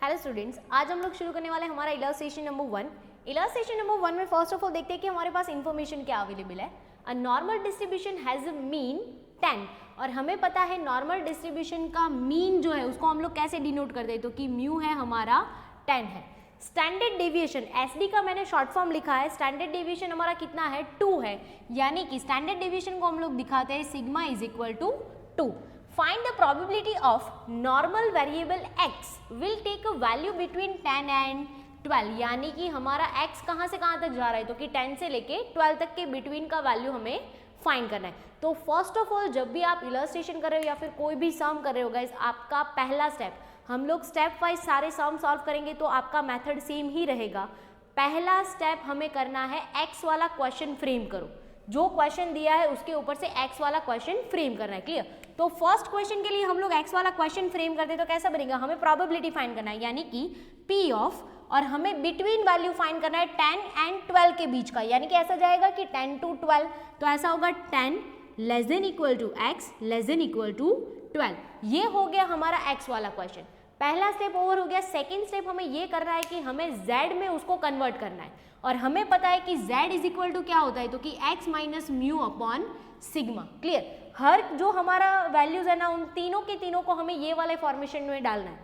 Hello students, आज हम लोग शुरू करने वाले हैं हमारा इलस्ट्रेशन नंबर 1। इलस्ट्रेशन नंबर 1 में फर्स्ट ऑफ ऑल देखते हैं कि हमारे पास इंफॉर्मेशन क्या अवेलेबल है। A normal distribution has a mean 10 और हमें पता है नॉर्मल डिस्ट्रीब्यूशन का मीन जो है उसको हम लोग कैसे डिनोट करते हैं, तो कि म्यू है हमारा 10 है। स्टैंडर्ड डेविएशन एसडी का मैंने शॉर्ट फॉर्म लिखा है। स्टैंडर्ड डेविएशन हमारा कितना है 2 है, यानी कि स्टैंडर्ड डेविएशन को हम लोग दिखाते हैं sigma is equal to 2। Find the probability of normal variable x will take a value between 10 and 12, यानी कि हमारा x कहाँ से कहाँ तक जा रहा है, तो कि 10 से लेके 12 तक के बिटवीन का वैल्यू हमें फाइंड करना है। तो फर्स्ट ऑफ ऑल जब भी आप इलस्ट्रेशन कर रहे हो या फिर कोई भी सम कर रहे हो गाइस, आपका पहला स्टेप, हम लोग स्टेप वाइज सारे सम सॉल्व करेंगे तो आपका मेथड सेम ही रहेगा। पहला स्टेप हमें करना है x वाला क्वेश्चन फ्रेम करो, जो क्वेश्चन दिया है उसके ऊपर से x वाला क्वेश्चन फ्रेम करना है। क्लियर? तो फर्स्ट क्वेश्चन के लिए हम लोग x वाला क्वेश्चन फ्रेम करते तो कैसा बनेगा, हमें प्रोबेबिलिटी फाइंड करना है, यानी कि p ऑफ, और हमें बिटवीन वैल्यू फाइंड करना है 10 एंड 12 के बीच का, यानी कि ऐसा जाएगा कि 10 to 12, तो ऐसा होगा 10 less than equal to x less than equal to 12। ये हो गया हमारा x वाला क्वेश्चन। पहला स्टेप ओवर हो गया। सेकेंड स्टेप हमें ये करना है कि हमें z में उसको कन्वर्ट करना है, और हमें पता है कि z इज इक्वल टू क्या होता है, तो कि x minus mu upon sigma. Clear? हर जो हमारा वैल्यूज है ना, उन तीनों के तीनों को हमें ये वाले फॉर्मेशन में डालना है।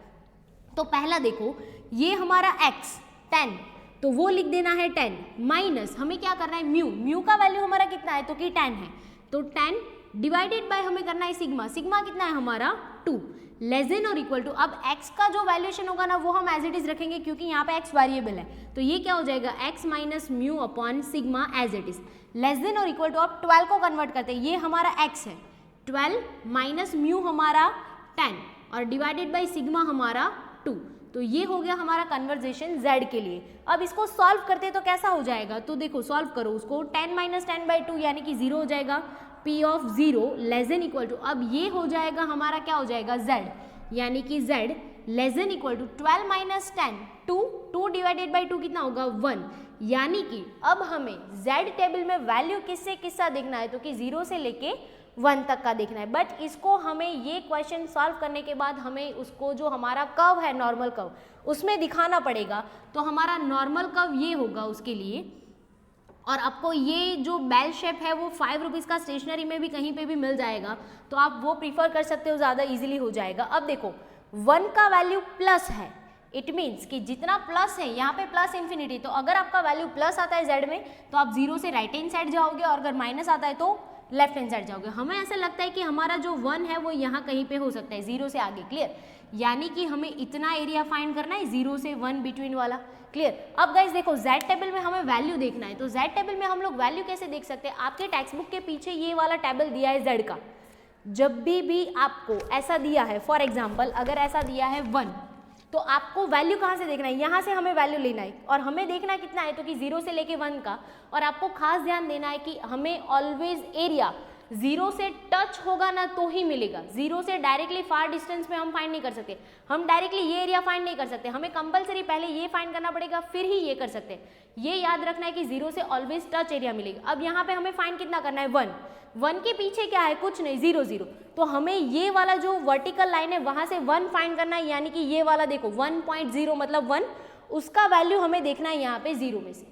तो पहला देखो, ये हमारा x 10, तो वो लिख देना है 10 माइनस हमें क्या करना है म्यू, म्यू का वैल्यू हमारा कितना है, तो कि 10 है, तो 10 डिवाइडेड बाय हमें करना है सिग्मा, सिग्मा कितना है हमारा 2 लेस देन और इक्वल टू। अब x का जो वैल्यूएशन होगा ना वो हम एज इट इज रखेंगे, क्योंकि यहाँ पे x वेरिएबल है, तो ये क्या हो जाएगा x minus mu upon sigma as it is less than और इक्वल टू। अब 12 को कन्वर्ट करते हैं, ये हमारा x है 12 माइनस म्यू हमारा 10 और डिवाइडेड बाई सिग्मा हमारा 2, तो ये हो गया हमारा कन्वर्जेशन z के लिए। अब इसको सॉल्व करते तो कैसा हो जाएगा, तो देखो सॉल्व करो उसको, 10 माइनस 10/2 यानी कि 0 हो जाएगा, p of 0 less than equal to, अब ये हो जाएगा हमारा क्या हो जाएगा z, यानी कि z less than equal to 12 minus 10 2 divided by 2 कितना होगा 1, यानी कि अब हमें z टेबल में वैल्यू किससे किसका देखना है, तो कि 0 से लेके 1 तक का देखना है। बट इसको हमें ये क्वेश्चन सॉल्व करने के बाद हमें उसको जो हमारा कर्व है नॉर्मल कर्व उसमें दिखाना पड़ेगा, तो हमारा नॉर्मल कर्व ये होगा उसके लिए, और आपको ये जो बेल शेप है वो 5 रुपीज़ का स्टेशनरी में भी कहीं पे भी मिल जाएगा, तो आप वो प्रीफर कर सकते हो, ज़्यादा इजीली हो जाएगा। अब देखो 1 का वैल्यू प्लस है, इट मीन्स कि जितना प्लस है यहाँ पे प्लस इन्फिनिटी, तो अगर आपका वैल्यू प्लस आता है z में तो आप 0 से राइट हैंड साइड जाओगे, और अगर माइनस आता है तो लेफ्ट हैंड साइड जाओगे। हमें ऐसा लगता है कि हमारा जो 1 है वो यहाँ कहीं पे हो सकता है 0 से आगे। क्लियर? यानी कि हमें इतना एरिया फाइंड करना है 0 से 1 बिटवीन वाला। क्लियर? अब गाइस देखो z टेबल में हमें वैल्यू देखना है, तो z टेबल में हम लोग वैल्यू कैसे देख सकते हैं, आपके टेक्स्ट बुक के पीछे ये वाला टेबल दिया है z का। जब भी आपको ऐसा दिया है, फॉर एग्जाम्पल अगर ऐसा दिया है 1, तो आपको वैल्यू कहाँ से देखना है, यहाँ से हमें वैल्यू लेना है, और हमें देखना कितना है, तो कि 0 से लेके 1 का। और आपको खास ध्यान देना है कि हमें ऑलवेज एरिया 0 से टच होगा ना तो ही मिलेगा, 0 से डायरेक्टली फार डिस्टेंस में हम फाइंड नहीं कर सकते, हम डायरेक्टली ये एरिया फाइंड नहीं कर सकते, हमें कंपलसरी पहले ये फाइंड करना पड़ेगा फिर ही ये कर सकते हैं। ये याद रखना है कि 0 से ऑलवेज टच एरिया मिलेगा। अब यहाँ पे हमें फाइंड कितना करना है 1 के पीछे क्या है, कुछ नहीं 0 0, तो हमें ये वाला जो वर्टिकल लाइन है वहां से 1 फाइंड करना है, यानी कि ये वाला देखो 1.0 मतलब 1, उसका वैल्यू हमें देखना है यहाँ पे 0 में से।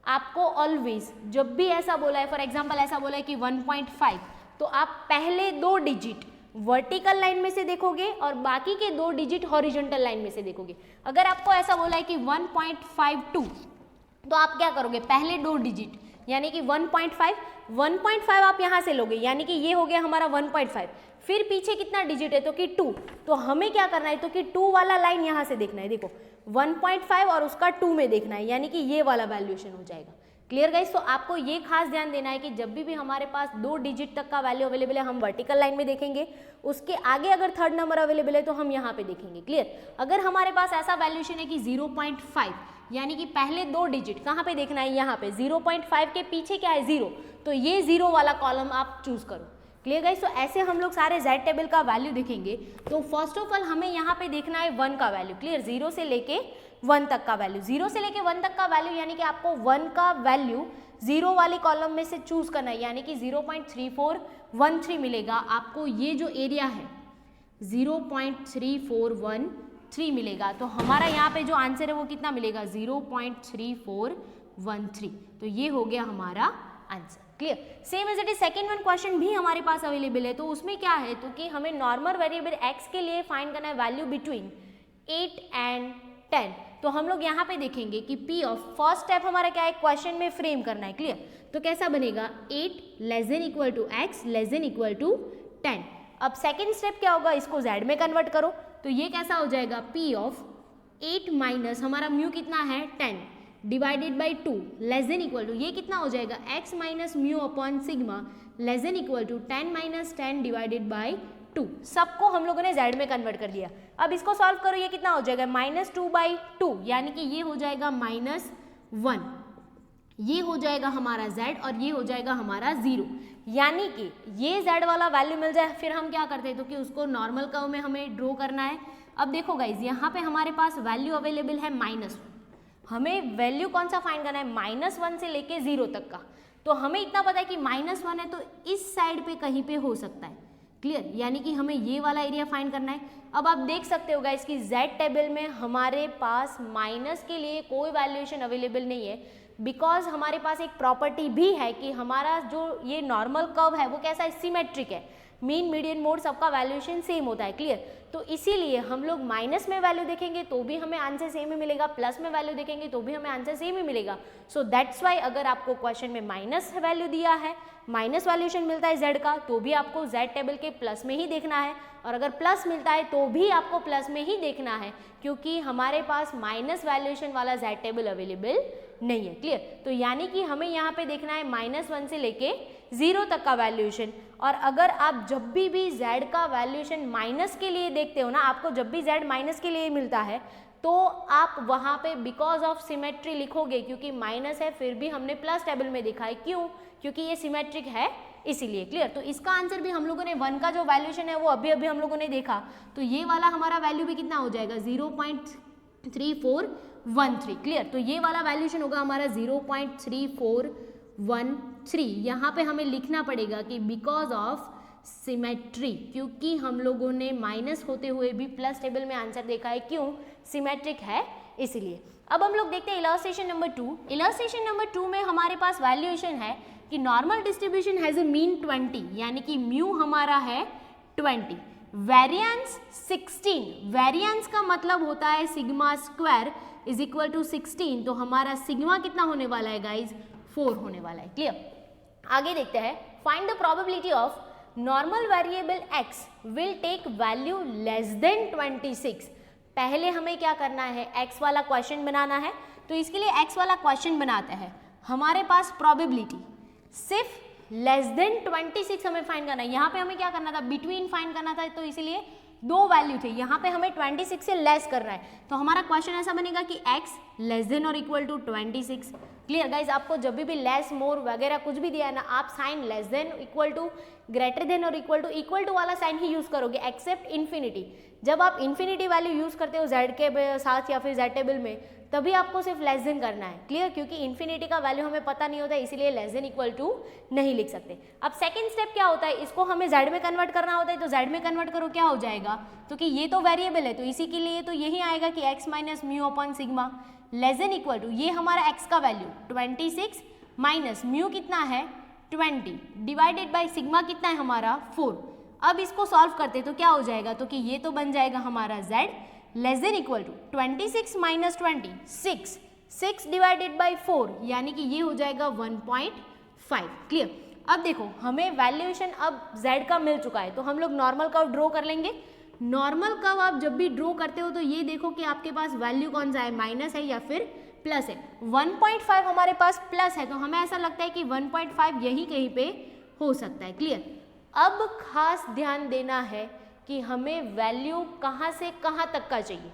आपको ऑलवेज जब भी ऐसा बोला है, फॉर एग्जाम्पल ऐसा बोला है कि 1.5, तो आप पहले 2 डिजिट वर्टिकल लाइन में से देखोगे और बाकी के 2 डिजिट हॉरिजॉन्टल लाइन में से देखोगे। अगर आपको ऐसा बोला है कि 1.52, तो आप क्या करोगे, पहले 2 डिजिट यानी कि 1.5 आप यहाँ से लोगे, यानी कि ये हो गया हमारा 1.5, फिर पीछे कितना डिजिट है, तो कि 2, तो हमें क्या करना है, तो कि 2 वाला लाइन यहाँ से देखना है, देखो 1.5 और उसका 2 में देखना है, यानी कि ये वाला वैल्यूएशन हो जाएगा। Clear guys? तो आपको ये खास ध्यान देना है कि जब भी हमारे पास 2 डिजिट तक का वैल्यू अवेलेबल है हम वर्टिकल लाइन में देखेंगे, उसके आगे अगर थर्ड नंबर अवेलेबल है तो हम यहाँ पे देखेंगे। क्लियर? अगर हमारे पास ऐसा वैल्यूएशन है कि 0.5, यानी कि पहले 2 डिजिट कहाँ पे देखना है, यहाँ पे 0.5 के पीछे क्या है 0, तो ये 0 वाला कॉलम आप चूज करो। Clear guys? तो ऐसे हम लोग सारे z टेबल का वैल्यू देखेंगे। तो फर्स्ट ऑफ ऑल हमें यहाँ पे देखना है 1 का वैल्यू। क्लियर? 0 से लेके 1 तक का वैल्यू, 0 से लेके 1 तक का वैल्यू, यानी कि आपको 1 का वैल्यू 0 वाली कॉलम में से चूज करना है, यानी कि 0.3413 मिलेगा। आपको ये जो एरिया है 0.341 0.3 मिलेगा। तो हमारा यहाँ पे जो आंसर है वो कितना मिलेगा 0.3413। तो ये हो गया हमारा answer. Clear. Same as it is second one question भी हमारे पास अवेलेबल है। तो उसमें क्या है तो कि हमें नॉर्मल वेरिएबल x के लिए फाइंड करना है वैल्यू बिटवीन 8 एंड 10। तो हम लोग यहाँ पे देखेंगे कि P ऑफ फर्स्ट स्टेप हमारा क्या है, क्वेश्चन में फ्रेम करना है। क्लियर। तो कैसा बनेगा 8 less than equal to x less than equal to 10। अब सेकेंड स्टेप क्या होगा, इसको z में कन्वर्ट करो। तो ये कैसा हो जाएगा P ऑफ 8 माइनस हमारा म्यू कितना है 10 divided by 2 less than equal to ये कितना हो जाएगा x minus mu upon sigma less than equal to 10 minus 10 divided by 2। सबको हम लोगों ने z में कन्वर्ट कर दिया। अब इसको सॉल्व करो, ये कितना हो जाएगा -2/2 यानी कि ये हो जाएगा -1। ये हो जाएगा हमारा z और ये हो जाएगा हमारा 0। यानी कि ये z वाला वैल्यू मिल जाए फिर हम क्या करते हैं तो कि उसको नॉर्मल कर्व में हमें ड्रॉ करना है। अब देखो गाइज यहाँ पे हमारे पास वैल्यू अवेलेबल है -1। हमें वैल्यू कौन सा फाइंड करना है -1 से लेके 0 तक का। तो हमें इतना पता है कि -1 है तो इस साइड पे कहीं पे हो सकता है। क्लियर। यानी कि हमें ये वाला एरिया फाइंड करना है। अब आप देख सकते हो गाइस कि z टेबल में हमारे पास माइनस के लिए कोई वैल्यूएशन अवेलेबल नहीं है, बिकॉज हमारे पास एक प्रॉपर्टी भी है कि हमारा जो ये नॉर्मल कर्व है वो कैसा है, सिमेट्रिक है। मीन मीडियन मोड सबका वैल्यूएशन सेम होता है। क्लियर। तो इसीलिए हम लोग माइनस में वैल्यू देखेंगे तो भी हमें आंसर सेम ही मिलेगा, प्लस में वैल्यू देखेंगे तो भी हमें आंसर सेम ही मिलेगा। सो दैट्स वाई अगर आपको क्वेश्चन में माइनस वैल्यू दिया है, माइनस वैल्यूएशन मिलता है z का, तो भी आपको z टेबल के प्लस में ही देखना है, और अगर प्लस मिलता है तो भी आपको प्लस में ही देखना है, क्योंकि हमारे पास माइनस वैल्यूएशन वाला z टेबल अवेलेबल नहीं है। क्लियर। तो यानी कि हमें यहाँ पे देखना है -1 से लेके 0 तक का वैल्यूएशन। और अगर आप जब भी z का वैल्यूएशन माइनस के लिए देखते हो ना, आपको जब भी z माइनस के लिए मिलता है तो आप वहाँ पे बिकॉज ऑफ सिमेट्री लिखोगे, क्योंकि माइनस है फिर भी हमने प्लस टेबल में देखा है। क्यों? क्योंकि ये सिमेट्रिक है इसीलिए। क्लियर। तो इसका आंसर भी हम लोगों ने 1 का जो वैल्यूएशन है वो अभी अभी हम लोगों ने देखा, तो ये वाला हमारा वैल्यू भी कितना हो जाएगा 0.3413। क्लियर। तो ये वाला वैल्यूएशन होगा हमारा 0.3413। यहाँ पे हमें लिखना पड़ेगा कि बिकॉज ऑफ सिमेट्री, क्योंकि हम लोगों ने माइनस होते हुए भी प्लस टेबल में आंसर देखा है। क्यों? सिमेट्रिक है इसीलिए। अब हम लोग देखते हैं इलस्ट्रेशन नंबर 2। इलस्ट्रेशन नंबर 2 में हमारे पास वैल्यूएशन है कि normal distribution has a mean 20, यानी कि म्यू हमारा है 20, वेरिएंस 16। वेरिएंस का मतलब होता है sigma square is equal to 16। तो हमारा सिग्मा कितना होने वाला है गाइज 4 होने वाला है। क्लियर। आगे देखते हैं, find the probability of normal variable x will take value less than 26। पहले हमें क्या करना है, x वाला क्वेश्चन बनाना है। तो इसके लिए x वाला क्वेश्चन बनाते हैं। हमारे पास प्रोबेबिलिटी सिर्फ लेस देन 26 हमें फाइंड करना है। यहाँ पे हमें क्या करना था, बिटवीन फाइंड करना था, तो इसीलिए 2 वैल्यू थे, यहाँ पे हमें 26 से लेस करना है। तो हमारा क्वेश्चन ऐसा बनेगा कि x लेस देन और इक्वल टू 26। Clear guys. आपको जब भी लेस मोर वगैरह कुछ भी दिया है ना, आप sign less than equal to greater than और इक्वल टू वाला साइन ही यूज करोगे, एक्सेप्ट इन्फिनिटी। जब आप इन्फिनिटी वैल्यू यूज करते हो z के साथ या फिर z टेबल में, तभी आपको सिर्फ लेस देन करना है। क्लियर। क्योंकि इन्फिनिटी का वैल्यू हमें पता नहीं होता, इसीलिए लेस देन इक्वल टू नहीं लिख सकते। अब सेकंड स्टेप क्या होता है, इसको हमें z में कन्वर्ट करना होता है। तो z में कन्वर्ट करो, क्या हो जाएगा, तो कि ये तो वेरिएबल है तो इसी के लिए तो यही आएगा कि x minus mu upon sigma less than equal to ये हमारा x का वैल्यू 26 माइनस म्यू कितना है 20 डिवाइडेड बाई सिग्मा कितना है हमारा 4। अब इसको सॉल्व करते तो क्या हो जाएगा, तो कि ये तो बन जाएगा हमारा z less than equal to 26 minus 20 6 divided by 4, यानी कि ये हो जाएगा 1.5। क्लियर। अब देखो हमें वैल्यूएशन अब z का मिल चुका है, तो हम लोग नॉर्मल कर्व ड्रॉ कर लेंगे। नॉर्मल कर्व आप जब भी ड्रॉ करते हो तो ये देखो कि आपके पास वैल्यू कौन सा है, माइनस है या फिर प्लस है। 1.5 हमारे पास प्लस है, तो हमें ऐसा लगता है कि 1.5 यही कहीं पे हो सकता है। क्लियर। अब खास ध्यान देना है कि हमें वैल्यू कहाँ से कहाँ तक का चाहिए।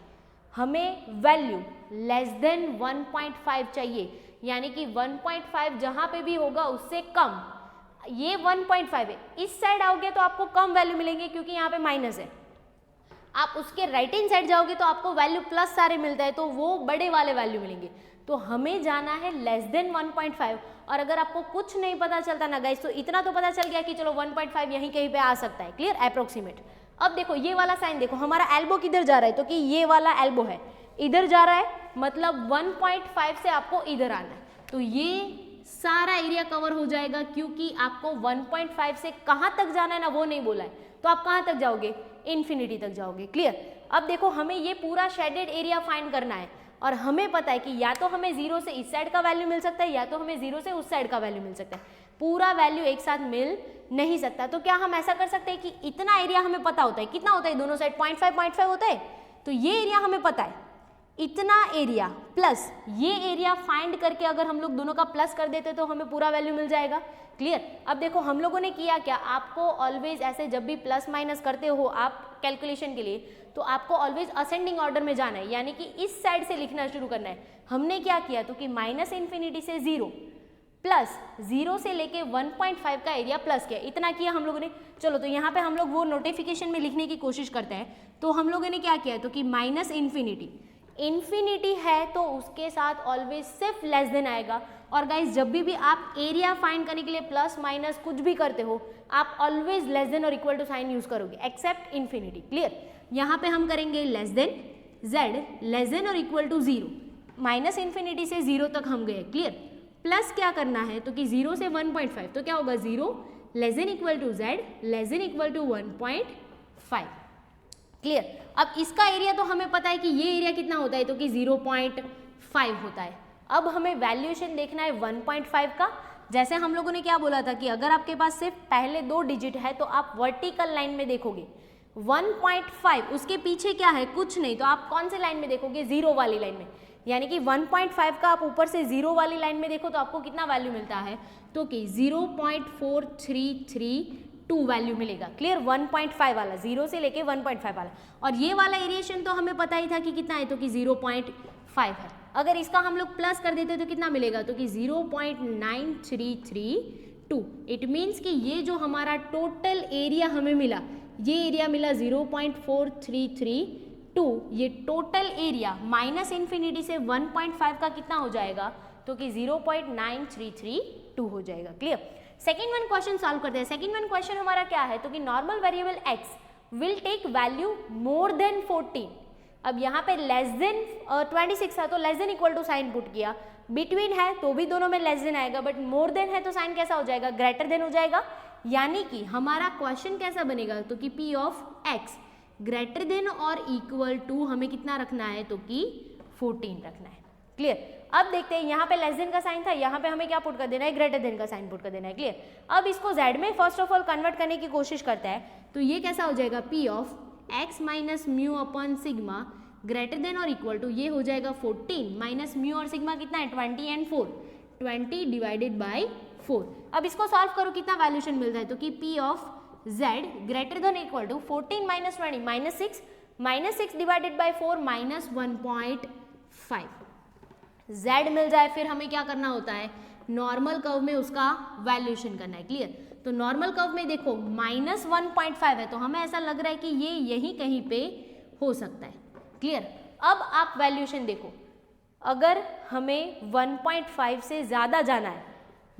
हमें वैल्यू लेस देन 1.5 चाहिए, यानी कि 1.5 जहाँ पे भी होगा उससे कम। ये 1.5 है, इस साइड आओगे तो आपको कम वैल्यू मिलेंगे क्योंकि यहाँ पे माइनस है। आप उसके राइट हैंड साइड जाओगे तो आपको वैल्यू प्लस सारे मिलता है, तो वो बड़े वाले वैल्यू मिलेंगे। तो हमें जाना है लेस देन 1.5। और अगर आपको कुछ नहीं पता चलता ना गाइस, तो इतना तो पता चल गया कि चलो 1.5 यहीं कहीं पे आ सकता है। Clear, approximate. अब देखो ये वाला साइन देखो, हमारा एल्बो किधर जा रहा है, तो कि ये वाला एल्बो है इधर जा रहा है, मतलब 1.5 से आपको इधर आना है, तो ये सारा एरिया कवर हो जाएगा, क्योंकि आपको 1.5 से कहाँ तक जाना है ना वो नहीं बोला है, तो आप कहाँ तक जाओगे, इन्फिनिटी तक जाओगे। क्लियर। अब देखो हमें ये पूरा शेडेड एरिया फाइंड करना है, और हमें पता है कि या तो हमें 0 से इस साइड का वैल्यू मिल सकता है, या तो हमें 0 से उस साइड का वैल्यू मिल सकता है, पूरा वैल्यू एक साथ मिल नहीं सकता। तो क्या हम ऐसा कर सकते हैं कि इतना एरिया हमें पता होता है, कितना होता है दोनों साइड, 0.5 होता है, तो ये एरिया हमें पता है, इतना एरिया प्लस ये एरिया फाइंड करके अगर हम लोग दोनों का प्लस कर देते तो हमें पूरा वैल्यू मिल जाएगा। क्लियर। अब देखो हम लोगों ने किया क्या, आपको ऑलवेज ऐसे जब भी प्लस माइनस करते हो आप कैलकुलेशन के लिए, तो आपको ऑलवेज असेंडिंग ऑर्डर में जाना है, यानी कि इस साइड से लिखना शुरू करना है। हमने क्या किया, तो कि माइनस इन्फिनिटी से 0 प्लस 0 से लेके 1.5 का एरिया प्लस किया, इतना किया हम लोगों ने। चलो तो यहाँ पे हम लोग वो नोटिफिकेशन में लिखने की कोशिश करते हैं, तो हम लोगों ने क्या किया, तो कि माइनस इन्फिनिटी है तो उसके साथ ऑलवेज सिर्फ लेस देन आएगा। और गाइज जब भी आप एरिया फाइंड करने के लिए प्लस माइनस कुछ भी करते हो, आप ऑलवेज लेस देन और इक्वल टू साइन यूज करोगे एक्सेप्ट इन्फिनिटी। क्लियर। यहाँ पे हम करेंगे less than z less than और इक्वल टू 0, माइनस इन्फिनिटी से 0 तक हम गए। क्लियर। प्लस क्या करना है, तो कि 0 से 1.5, तो क्या होगा 0 less than equal to z less than equal to 1.5। Clear. अब इसका एरिया तो हमें पता है कि ये एरिया कितना होता है, तो कि 0.5 होता है। अब हमें वैल्यूएशन देखना है 1.5 का। जैसे हम लोगों ने क्या बोला था कि अगर आपके पास सिर्फ पहले 2 डिजिट है तो आप वर्टिकल लाइन में देखोगे, 1.5 उसके पीछे क्या है, कुछ नहीं, तो आप कौन से लाइन में देखोगे, 0 वाली लाइन में। यानी कि 1.5 का आप ऊपर से 0 वाली लाइन में देखो तो आपको कितना वैल्यू मिलता है, तो कि 0.4332 वैल्यू मिलेगा। क्लियर। 1.5 वाला, 0 से लेके 1.5 वाला, और ये वाला एरिएशन तो हमें पता ही था कि कितना है, तो कि 0.5 है। अगर इसका हम लोग प्लस कर देते तो कितना मिलेगा, तो कि 0.9332। इट मीन्स कि ये जो हमारा टोटल एरिया हमें मिला, ये एरिया मिला 0.4332, ये टोटल एरिया माइनस इन्फिनिटी से 1.5 का कितना हो जाएगा, तो कि 0.9332 हो जाएगा। Clear. Second one question solve करते हैं। सेकेंड वन क्वेश्चन हमारा क्या है, तो कि normal variable x will take value more than 14। अब यहाँ पे लेस देन 26 है तो less than equal to sign put किया, बिटवीन है तो भी दोनों में लेस देन आएगा, बट मोर देन है तो साइन कैसा हो जाएगा, ग्रेटर देन हो जाएगा। यानी कि हमारा क्वेश्चन कैसा बनेगा, तो कि p of x greater than और इक्वल टू हमें कितना रखना है, तो कि 14 रखना है। क्लियर। अब देखते हैं, यहाँ पे लेस देन का साइन था, यहाँ पे हमें क्या पुट कर देना है, ग्रेटर देन का साइन पुट कर देना है। क्लियर। अब इसको z में फर्स्ट ऑफ ऑल कन्वर्ट करने की कोशिश करता है, तो ये कैसा हो जाएगा, p of x minus mu upon sigma greater than और इक्वल टू, ये हो जाएगा 14 माइनस म्यू और सिग्मा कितना है 20 एंड 4, 20 डिवाइडेड बाई 4। अब इसको सॉल्व करो, कितना वैल्यूशन मिलता है, तो कि p of z greater than equal to 14 minus 20 minus 6 divided by 4 minus 1.5 z मिल जाए। फिर हमें क्या करना होता है, नॉर्मल कर्व में उसका वैल्यूएशन करना है। क्लियर। तो नॉर्मल कर्व में देखो माइनस 1.5 है, तो हमें ऐसा लग रहा है कि ये यहीं कहीं पे हो सकता है। क्लियर। अब आप वैल्यूएशन देखो, अगर हमें 1.5 से ज़्यादा जाना है,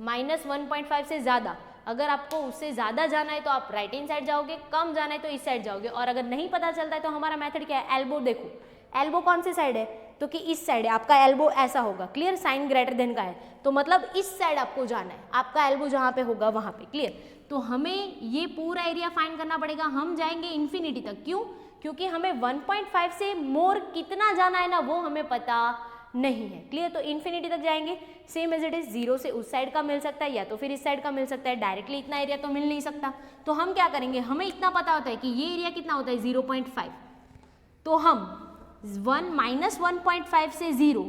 माइनस 1.5 से ज़्यादा, अगर आपको उससे ज़्यादा जाना है तो आप राइट हैंड साइड जाओगे, कम जाना है तो इस साइड जाओगे, और अगर नहीं पता चलता है तो हमारा मेथड क्या है, एल्बो देखो, एल्बो कौन सी साइड है, तो कि इस साइड है, आपका एल्बो ऐसा होगा। क्लियर। साइन ग्रेटर देन का है तो मतलब इस साइड आपको जाना है, आपका एल्बो जहाँ पे होगा वहाँ पे। क्लियर। तो हमें ये पूरा एरिया फाइंड करना पड़ेगा, हम जाएंगे इन्फिनिटी तक। क्यों, क्योंकि हमें 1.5 से मोर कितना जाना है ना वो हमें पता नहीं है। क्लियर। तो इन्फिनिटी तक जाएंगे, सेम एज इट इज, 0 से उस साइड का मिल सकता है या तो फिर इस साइड का मिल सकता है, डायरेक्टली इतना एरिया तो मिल नहीं सकता। तो हम क्या करेंगे, हमें इतना पता होता है कि ये एरिया कितना होता है 0.5, तो हम माइनस 1.5 से 0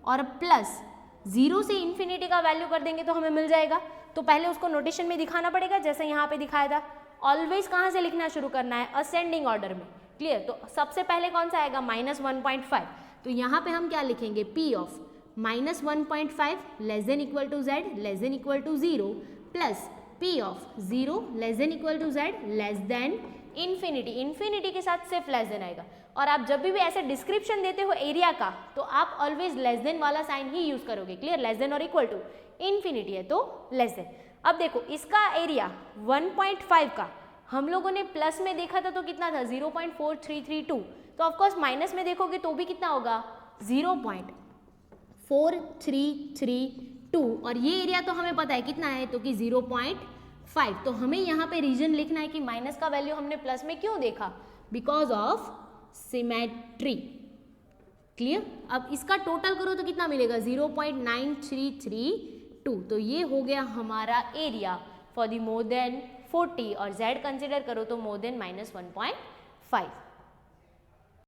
और प्लस 0 से इन्फिनिटी का वैल्यू कर देंगे तो हमें मिल जाएगा। तो पहले उसको नोटेशन में दिखाना पड़ेगा, जैसे यहाँ पे दिखाया था। ऑलवेज कहाँ से लिखना शुरू करना है, असेंडिंग ऑर्डर में। क्लियर। तो सबसे पहले कौन सा आएगा, माइनस 1.5, तो यहाँ पे हम क्या लिखेंगे, p of minus 1.5 less than equal to z less than equal to 0 plus p of 0 less than equal to z less than infinity, infinity के साथ सिर्फ लेस देन आएगा। और आप जब भी ऐसे डिस्क्रिप्शन देते हो एरिया का तो आप ऑलवेज लेस देन वाला साइन ही यूज करोगे। क्लियर। लेस देन और इक्वल टू, इन्फिनिटी है तो लेस देन। अब देखो इसका एरिया 1.5 का हम लोगों ने प्लस में देखा था तो कितना था 0.4332, तो ऑफकोर्स माइनस में देखोगे तो भी कितना होगा 0.4332, और ये एरिया तो हमें पता है कितना है तो कि 0.5। तो हमें यहाँ पे रीजन लिखना है कि माइनस का वैल्यू हमने प्लस में क्यों देखा, बिकॉज ऑफ सिमेट्री। क्लियर। अब इसका टोटल करो तो कितना मिलेगा 0.9332, तो ये हो गया हमारा area for the more than 40, और z कंसिडर करो तो मोर देन -1.5।